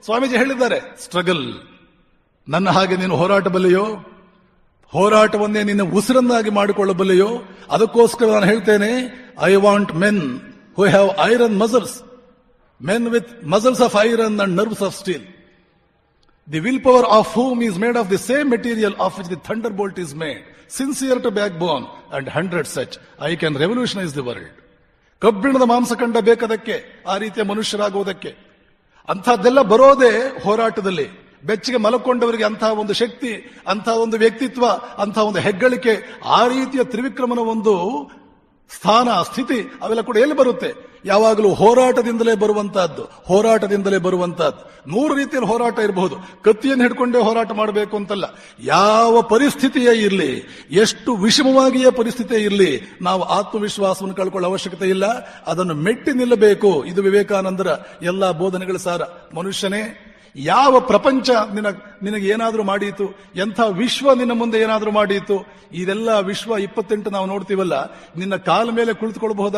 ಸ್ವಾಮೀಜಿ ಹೇಳಿದ್ದಾರೆ, ಸ್ಟ್ರಗಲ್. ನನ್ನ ಹಾಗೆ ನೀನು ಹೋರಾಟಬಲ್ಲೆಯೋ? ಹೋರಾಟವನ್ನೇ ನಿನ್ನ ಉಸಿರನ್ನಾಗಿ ಮಾಡಿಕೊಳ್ಳಬಲ್ಲೆಯೋ? ಅದಕ್ಕೋಸ್ಕರ ನಾನು ಹೇಳ್ತೇನೆ, I want men who have iron muscles, men with muscles of iron and nerves of steel, the willpower of whom is made of the same material of which the thunderbolt is made, sincere to backbone, and 100 such, I can revolutionize the world. ಕಬ್ಬಿಣದ ಮಾಂಸಖಂಡ ಬೇಕದಕ್ಕೆ, ಆ ರೀತಿಯ ಮನುಷ್ಯರಾಗುವುದಕ್ಕೆ. ಅಂಥದ್ದೆಲ್ಲ ಬರೋದೇ ಹೋರಾಟದಲ್ಲಿ. ಬೆಚ್ಚಗೆ ಮಲಕೊಂಡವರಿಗೆ ಅಂತಹ ಒಂದು ಶಕ್ತಿ, ಅಂತಹ ಒಂದು ವ್ಯಕ್ತಿತ್ವ, ಅಂತಹ ಒಂದು ಹೆಗ್ಗಳಿಕೆ, ಆ ರೀತಿಯ ತ್ರಿವಿಕ್ರಮನ ಒಂದು ಸ್ಥಾನ, ಸ್ಥಿತಿ, ಅವೆಲ್ಲ ಕೂಡ ಎಲ್ಲಿ ಬರುತ್ತೆ? ಯಾವಾಗಲೂ ಹೋರಾಟದಿಂದಲೇ ಬರುವಂತಹದ್ದು. 100 ರೀತಿಯಲ್ಲಿ ಹೋರಾಟ ಇರಬಹುದು. ಕತ್ತಿಯನ್ನು ಹಿಡ್ಕೊಂಡೇ ಹೋರಾಟ ಮಾಡಬೇಕು ಅಂತಲ್ಲ. ಯಾವ ಪರಿಸ್ಥಿತಿಯೇ ಇರಲಿ, ಎಷ್ಟು ವಿಷಮವಾಗಿಯೇ ಪರಿಸ್ಥಿತಿಯೇ ಇರಲಿ, ನಾವು ಆತ್ಮವಿಶ್ವಾಸವನ್ನು ಕಳ್ಕೊಳ್ಳೋ ಅವಶ್ಯಕತೆ ಇಲ್ಲ. ಅದನ್ನು ಮೆಟ್ಟಿ ನಿಲ್ಲಬೇಕು. ಇದು ವಿವೇಕಾನಂದರ ಎಲ್ಲಾ ಬೋಧನೆಗಳ ಸಾರ. ಮನುಷ್ಯನೇ, ಯಾವ ಪ್ರಪಂಚ ನಿನಗೆ ಏನಾದರೂ ಮಾಡೀತು, ಎಂಥ ವಿಶ್ವ ನಿನ್ನ ಮುಂದೆ ಏನಾದರೂ ಮಾಡೀತು, ಇದೆಲ್ಲ ವಿಶ್ವ 28 ನಾವು ನೋಡ್ತೀವಲ್ಲ, ನಿನ್ನ ಕಾಲ ಮೇಲೆ ಕುಳಿತುಕೊಳ್ಳಬಹುದು.